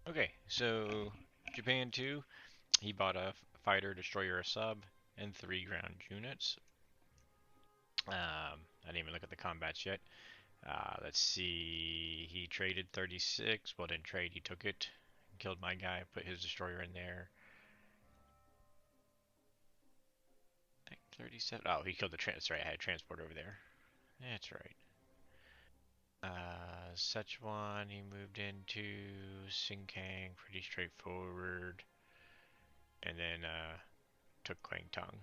Okay, so Japan 2, he bought a fighter, destroyer, a sub, and 3 ground units. I didn't even look at the combats yet. Let's see, he traded 36. Well, didn't trade, he took it. Killed my guy, put his destroyer in there. I think 37. Oh, he killed the right, I had transport over there. That's right. Szechuan, he moved into Sinkang, pretty straightforward. And then took Kwangtung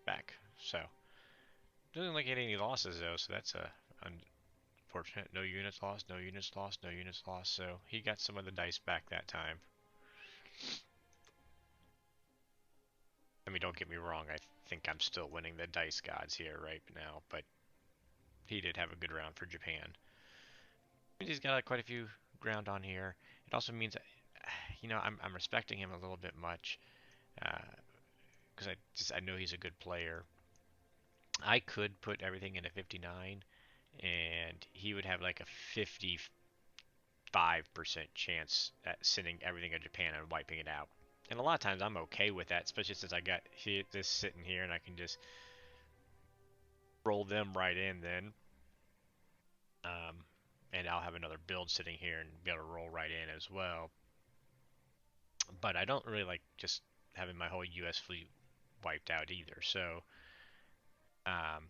back. So, doesn't look like he had any losses though, so that's unfortunate. No units lost, no units lost, no units lost. So he got some of the dice back that time. I mean, don't get me wrong, I think I'm still winning the dice gods here right now, but he did have a good round for Japan. He's got quite a few ground on here. It also means, I'm respecting him a little bit much because I know he's a good player. I could put everything into 59, and he would have like a 55% chance at sending everything to Japan and wiping it out. And a lot of times I'm okay with that, especially since I got this sitting here and I can just roll them right in then. Um, and I'll have another build sitting here and be able to roll right in as well. But I don't really like just having my whole US fleet wiped out either. So, um,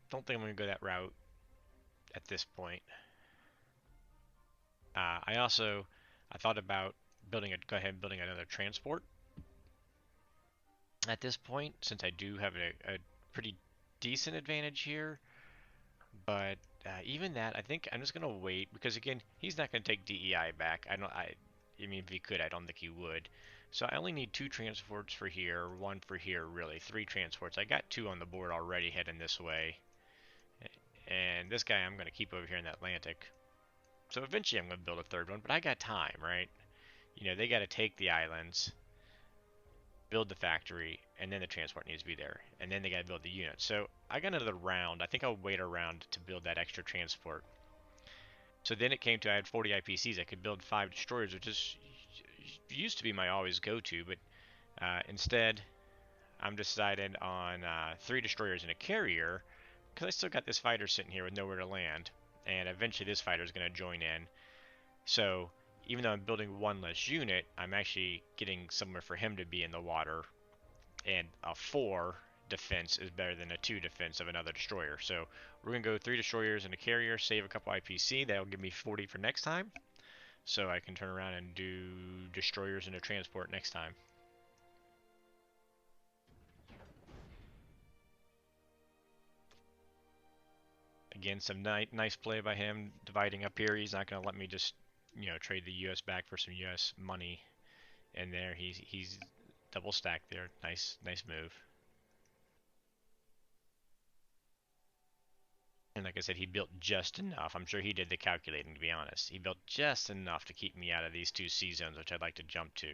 don't think I'm going to go that route at this point. I thought about go ahead and building another transport at this point, since I do have a pretty decent advantage here. But even that, I think I'm just gonna wait because again, he's not gonna take DEI back. I don't. I mean, if he could, I don't think he would. So I only need 2 transports for here, 1 for here, really. 3 transports. I got 2 on the board already heading this way. And this guy I'm gonna keep over here in the Atlantic. So eventually I'm gonna build a third one, but I got time, right? They got to take the islands, build the factory, and then the transport needs to be there, and then they got to build the unit. So I got another round. I think I'll wait around to build that extra transport. So then it came to I had 40 IPCs. I could build 5 destroyers, which is used to be my always go-to, but instead I'm decided on 3 destroyers and a carrier because I still got this fighter sitting here with nowhere to land, and eventually this fighter is going to join in. So even though I'm building 1 less unit, I'm actually getting somewhere for him to be in the water, and a 4 defense is better than a 2 defense of another destroyer. So we're going to go 3 destroyers and a carrier, save a couple IPC. That'll give me 40 for next time. So I can turn around and do destroyers and a transport next time. Again, some nice play by him dividing up here. He's not going to let me just, trade the US back for some US money. And there, he's double stacked there. Nice move. And like I said, he built just enough. I'm sure he did the calculating, to be honest. He built just enough to keep me out of these 2 zones, which I'd like to jump to.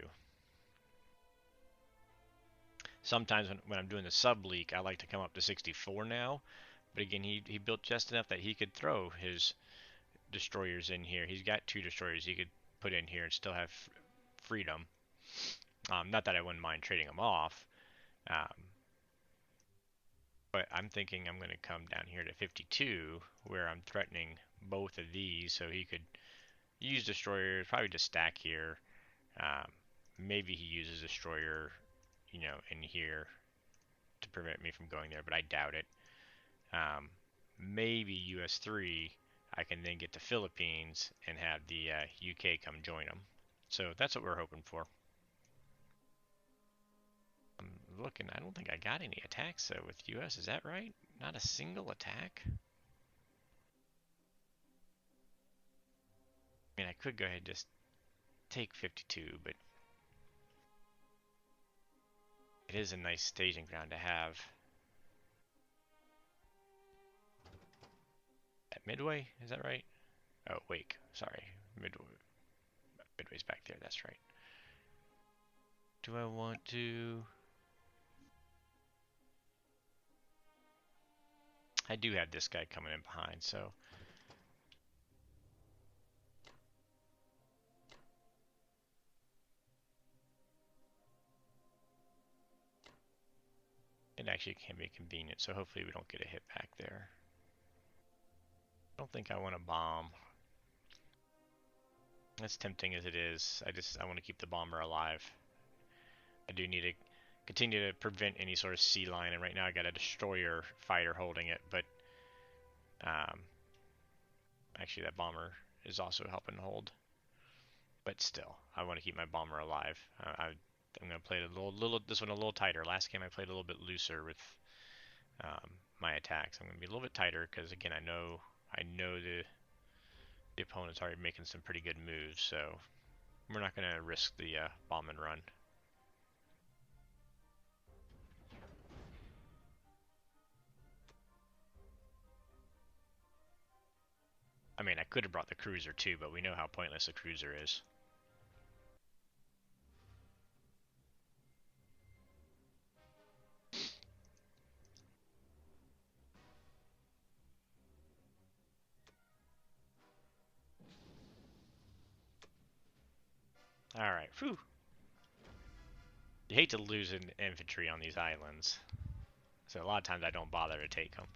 Sometimes when I'm doing the sub leak, I like to come up to 64 now. But again, he built just enough that he could throw his destroyers in here. He's got 2 destroyers he could put in here and still have freedom. Not that I wouldn't mind trading them off. Um, but I'm thinking I'm going to come down here to 52, where I'm threatening both of these, so he could use destroyers, probably just stack here. Um, Maybe he uses destroyer, in here to prevent me from going there, but I doubt it. Um, Maybe US3, I can then get to Philippines and have the UK come join them. So that's what we're hoping for. I'm looking, I don't think I got any attacks though with US, is that right? Not a single attack? I mean, I could go ahead and just take 52, but it is a nice staging ground to have. At Midway, is that right? Oh, Wake, sorry. Midway's back there, that's right. Do I want to... I do have this guy coming in behind, so... It actually can be convenient, so hopefully we don't get a hit back there. I don't think I want to bomb. As tempting as it is, I want to keep the bomber alive. I do need to continue to prevent any sort of sea line, and right now I got a destroyer fighter holding it, but um, actually that bomber is also helping hold. But still, I want to keep my bomber alive. I'm gonna play it this one a little tighter. Last game I played a little bit looser with my attacks. I'm gonna be a little bit tighter because again I know the opponent's already making some pretty good moves, so we're not gonna risk the bomb and run. I mean, I could have brought the cruiser too, but we know how pointless a cruiser is. All right, phew. You hate to lose an infantry on these islands, so a lot of times I don't bother to take them.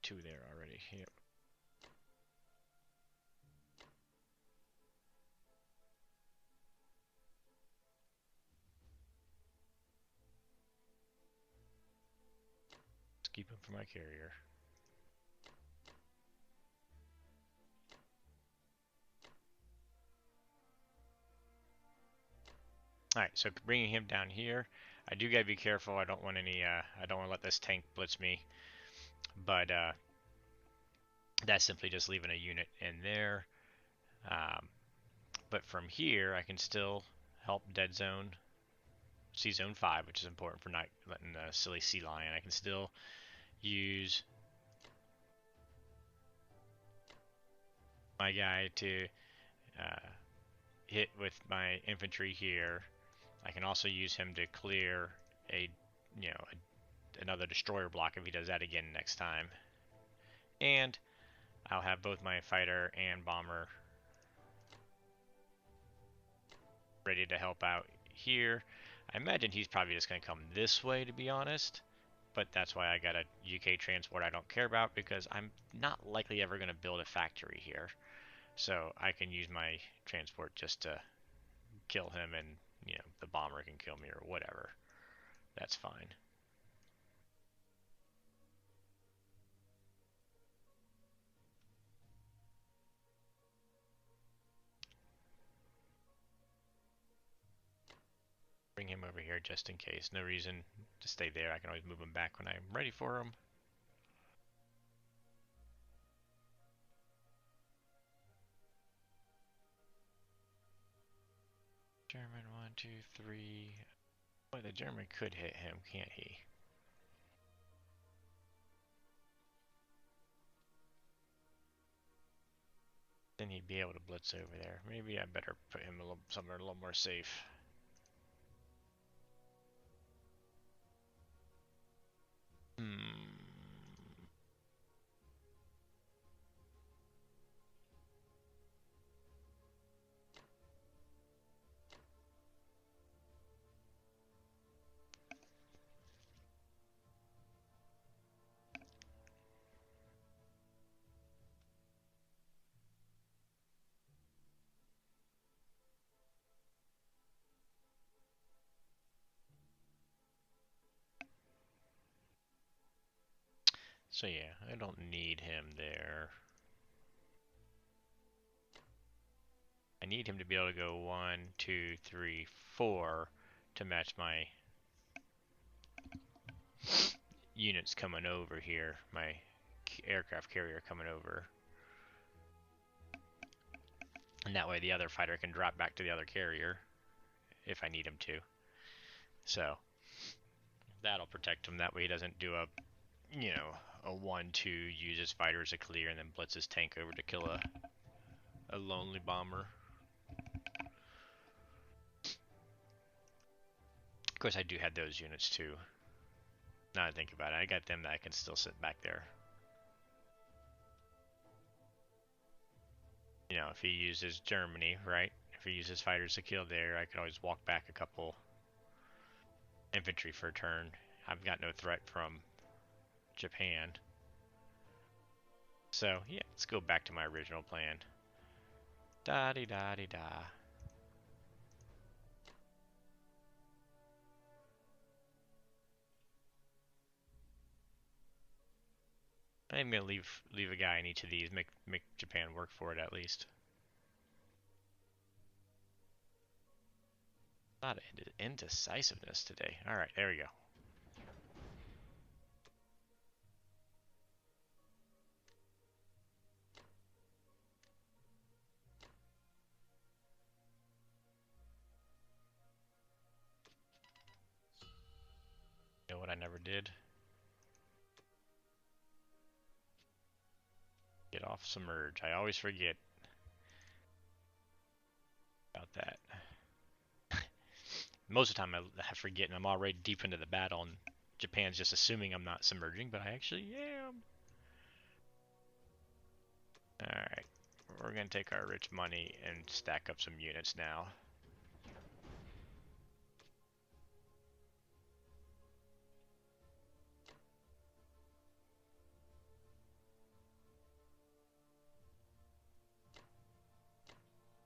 Two there already. Yep. Let's keep him for my carrier. All right, so bringing him down here, I do gotta be careful. I don't want any. I don't want to let this tank blitz me, but that's simply just leaving a unit in there. Um, but from here, I can still help dead zone, sea zone 5, which is important for not letting the silly sea lion. I can still use my guy to uh, hit with my infantry here. I can also use him to clear a, another destroyer block if he does that again next time. And I'll have both my fighter and bomber ready to help out here. I imagine he's probably just going to come this way, to be honest. But that's why I got a UK transport I don't care about, because I'm not likely ever going to build a factory here. So I can use my transport just to kill him, and the bomber can kill me or whatever. That's fine. Bring him over here just in case. No reason to stay there. I can always move him back when I'm ready for him. German, 1, 2, 3. Boy, the German could hit him, can't he? Then he'd be able to blitz over there. Maybe I better put him somewhere a little more safe. Hmm. So yeah, I don't need him there. I need him to be able to go 1, 2, 3, 4 to match my units coming over here. My aircraft carrier coming over. And that way the other fighter can drop back to the other carrier if I need him to. So that'll protect him. That way he doesn't do a 1-2, use his fighter as a clear, and then blitz his tank over to kill a lonely bomber. course, I do have those units too. Now that I think about it, I got them that I can still sit back there. You know, if he uses Germany, right? If he uses fighters to kill there, I can always walk back a couple infantry for a turn. I've got no threat from Japan. So, yeah, let's go back to my original plan. Da-di-da-di-da. I'm gonna leave a guy in each of these, make Japan work for it at least. A lot of indecisiveness today. All right, there we go. You know what I never did? Get off submerge. I always forget about that. Most of the time I forget and I'm already deep into the battle and Japan's just assuming I'm not submerging, but I actually am. Alright, we're gonna take our rich money and stack up some units now.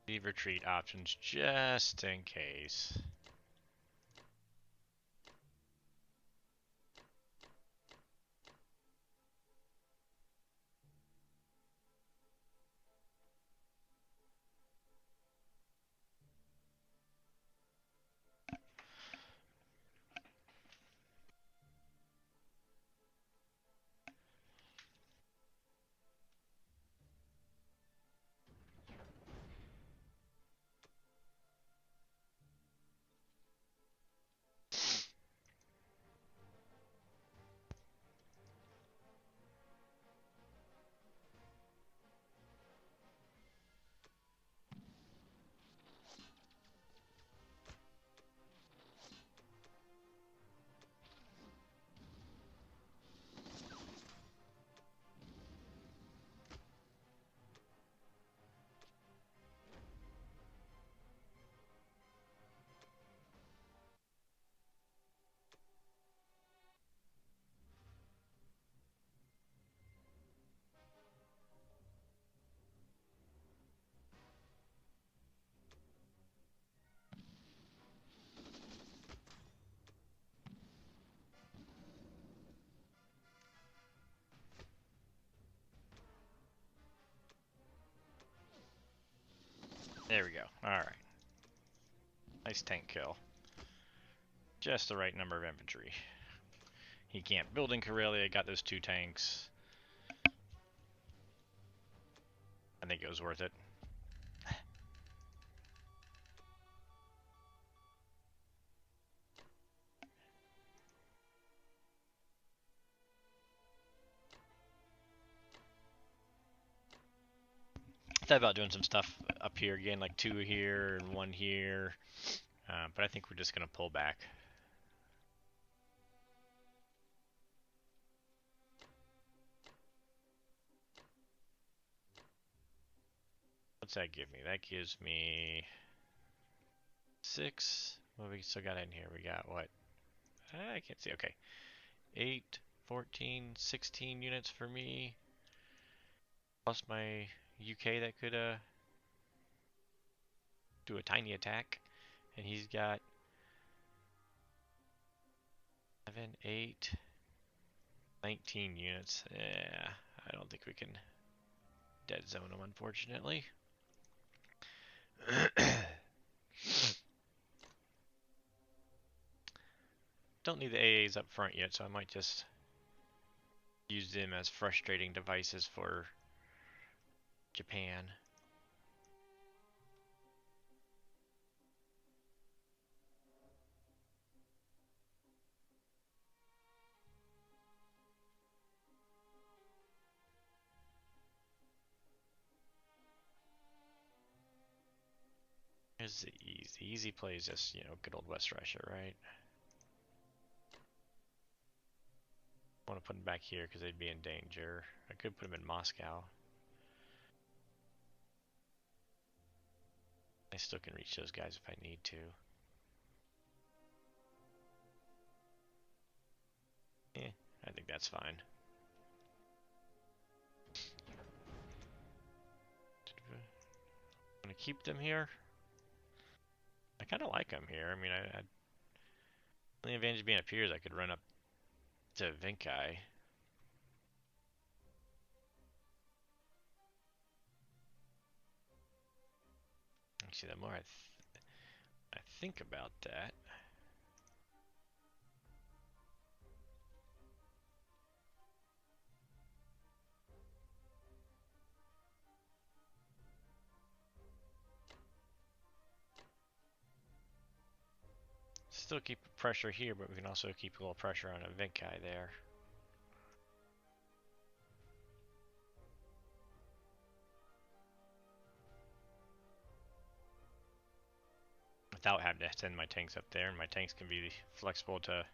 Leave retreat options just in case. There we go. Alright. Nice tank kill. Just the right number of infantry. He can't build in Karelia, got those 2 tanks. I think it was worth it. Thought about doing some stuff up here again, like 2 here and 1 here. But I think we're just going to pull back. What's that give me? That gives me 6. What we still got in here? We got what? I can't see. Okay. 8, 14, 16 units for me. Plus my UK that could do a tiny attack. And he's got 7, 8, 19 units. Yeah, I don't think we can dead zone him, unfortunately. Don't need the AAs up front yet, so I might just use them as frustrating devices for Japan. Here's the easy play is just, you know, good old West Russia, right? I want to put them back here because they'd be in danger. I could put them in Moscow. I still can reach those guys if I need to. I think that's fine. I'm gonna keep them here. I kind of like them here. I mean, the advantage of being up here is I could run up to Vinkai. Actually, the more I think about that, still keep pressure here, but we can also keep a little pressure on a Vinkai there. Without having to send my tanks up there, and my tanks can be flexible to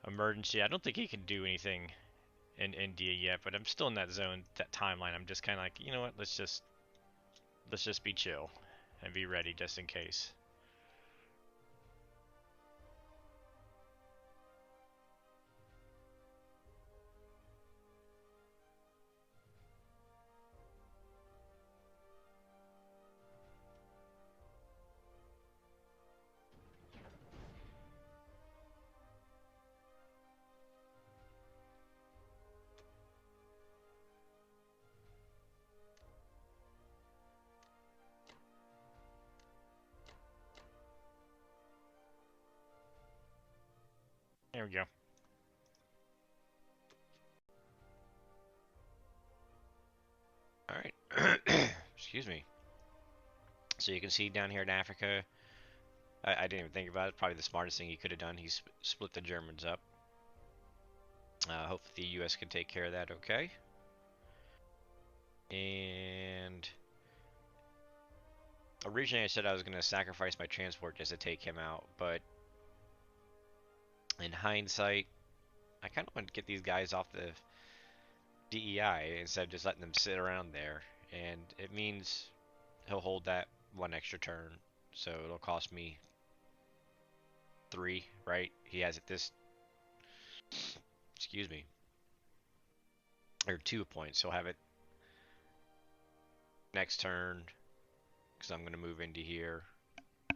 emergency. I don't think he can do anything in India yet, but I'm still in that zone, that timeline. I'm just kind of like, you know what? Let's just be chill and be ready just in case. There we go. All right. Excuse me. So you can see down here in Africa, I didn't even think about it. Probably the smartest thing he could have done. He split the Germans up. Hopefully the U.S. can take care of that okay. And originally I said I was going to sacrifice my transport just to take him out, but in hindsight, I kind of want to get these guys off the DEI instead of just letting them sit around there. And it means he'll hold that one extra turn, so it'll cost me 3, right? He has it this, excuse me, or 2 points. He'll have it next turn because I'm going to move into here.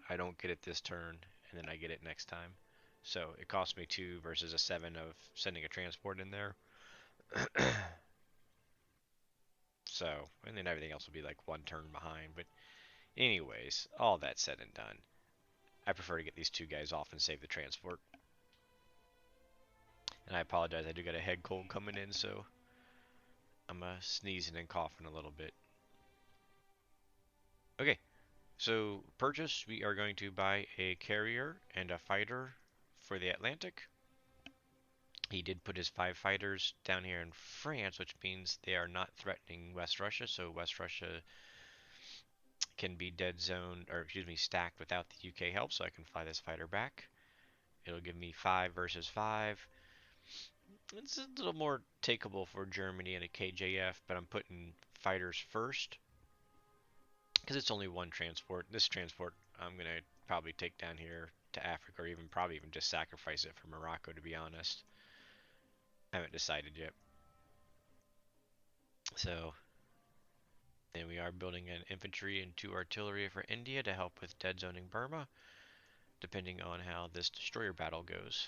I don't get it this turn, and then I get it next time. So it costs me 2 versus a 7 of sending a transport in there. So, and then everything else will be like 1 turn behind. But anyways, all that said and done, I prefer to get these 2 guys off and save the transport. And I apologize, I do got a head cold coming in, so I'm sneezing and coughing a little bit. Okay, so purchase, we are going to buy a carrier and a fighter for the Atlantic. He did put his 5 fighters down here in France, which means they are not threatening West Russia, so West Russia can be dead zoned, or excuse me, stacked without the UK help, so I can fly this fighter back. It'll give me 5 versus 5. It's a little more takeable for Germany and a KJF, but I'm putting fighters first because it's only 1 transport. This transport I'm going to probably take down here to Africa, or even probably even just sacrifice it for Morocco, to be honest. I haven't decided yet. So, and we are building an infantry and 2 artillery for India to help with dead zoning Burma, depending on how this destroyer battle goes.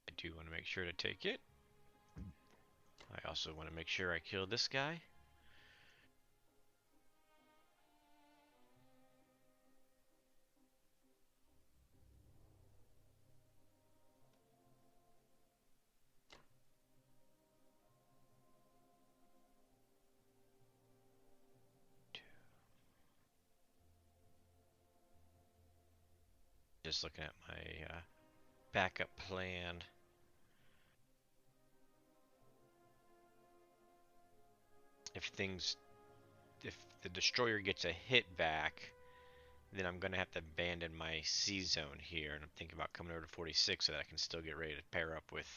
I do want to make sure to take it. I also want to make sure I kill this guy. Just looking at my backup plan. if things if the destroyer gets a hit back, then I'm gonna have to abandon my C zone here, and I'm thinking about coming over to 46 so that I can still get ready to pair up with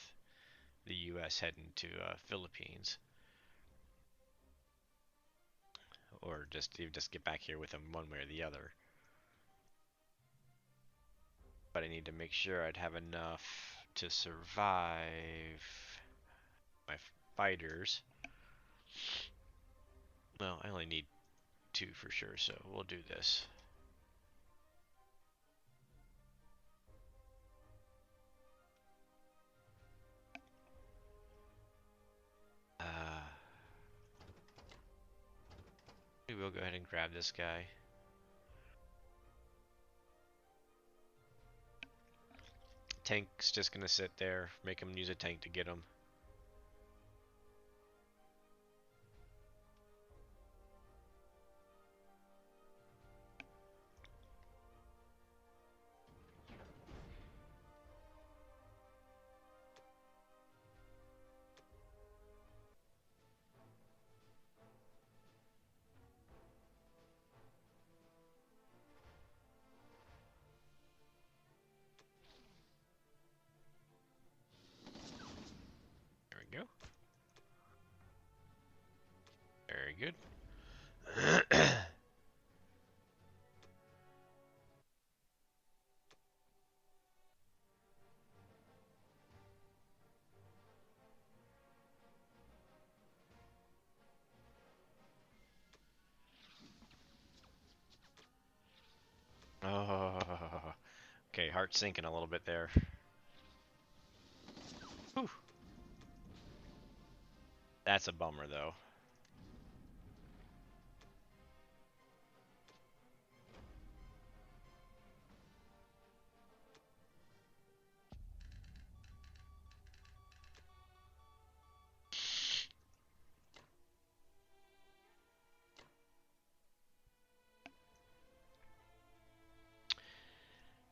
the U.S. heading to Philippines, or just get back here with them one way or the other. But I need to make sure I'd have enough to survive my fighters. Well, I only need 2 for sure, so we'll do this. We will go ahead and grab this guy. Tank's just gonna sit there, make him use a tank to get him. There we go. Very good. Oh, okay, heart sinking a little bit there. Whew. That's a bummer, though.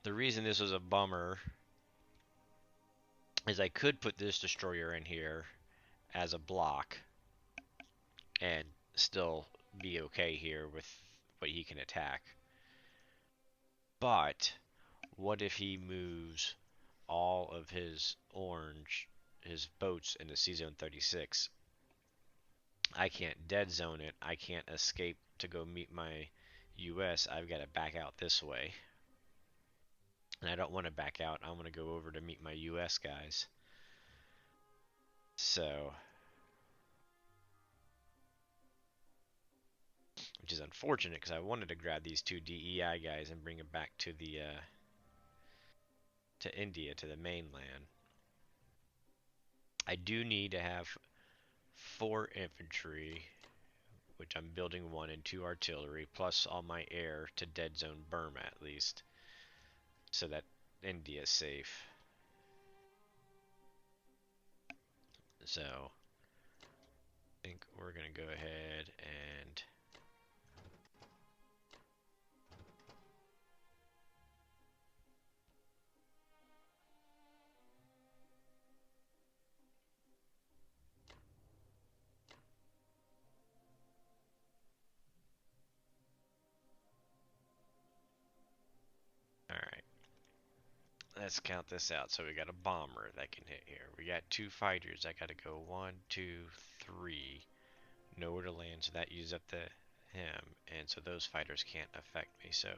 The reason this was a bummer is I could put this destroyer in here as a block and still be okay here with what he can attack. But what if he moves all of his boats into C Zone 36? I can't dead zone it. I can't escape to go meet my US. I've got to back out this way. And I don't want to back out. I want to go over to meet my US guys. So, which is unfortunate because I wanted to grab these 2 DEI guys and bring them back to the to India, to the mainland. I do need to have 4 infantry, which I'm building 1, and 2 artillery, plus all my air to dead zone Burma at least, so that India is safe. So, I think we're going to go ahead and alright. Let's count this out. So we got a bomber that can hit here. We got 2 fighters. I gotta go 1, 2, 3. Nowhere to land, so that uses up him. And so those fighters can't affect me. So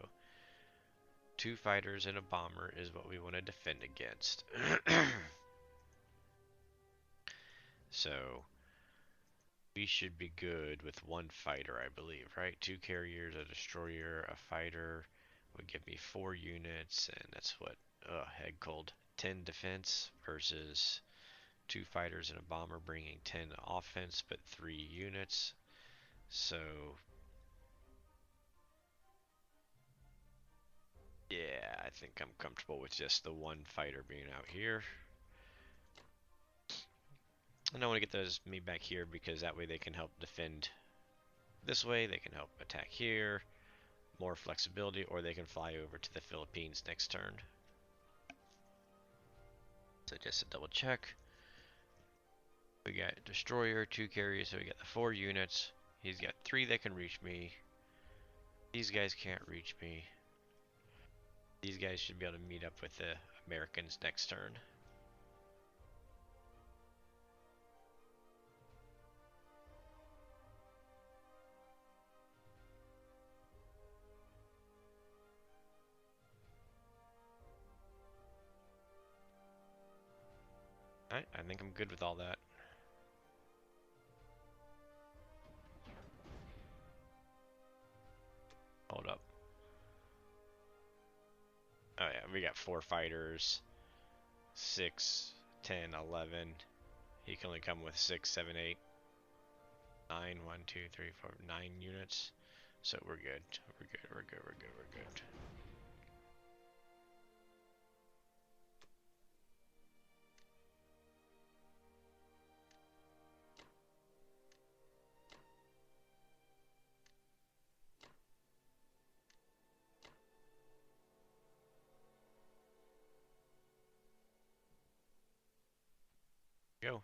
2 fighters and a bomber is what we want to defend against. So we should be good with 1 fighter, I believe, right? 2 carriers, a destroyer, a fighter would give me 4 units, and that's what, head cold, 10 defense versus 2 fighters and a bomber bringing 10 offense, but 3 units. So yeah, I think I'm comfortable with just the 1 fighter being out here. And I want to get those me back here because that way they can help defend this way. They can help attack here. More flexibility, or they can fly over to the Philippines next turn. So just to double check. We got destroyer, 2 carriers, so we got the 4 units. He's got 3 that can reach me. These guys can't reach me. These guys should be able to meet up with the Americans next turn. Alright, I think I'm good with all that. Hold up. Oh yeah, we got 4 fighters. 6, 10, 11. He can only come with 6, 7, 8, 9. 1, 2, 3, 4, 9 units. So we're good. We're good. We're good. We're good. We're good. Go.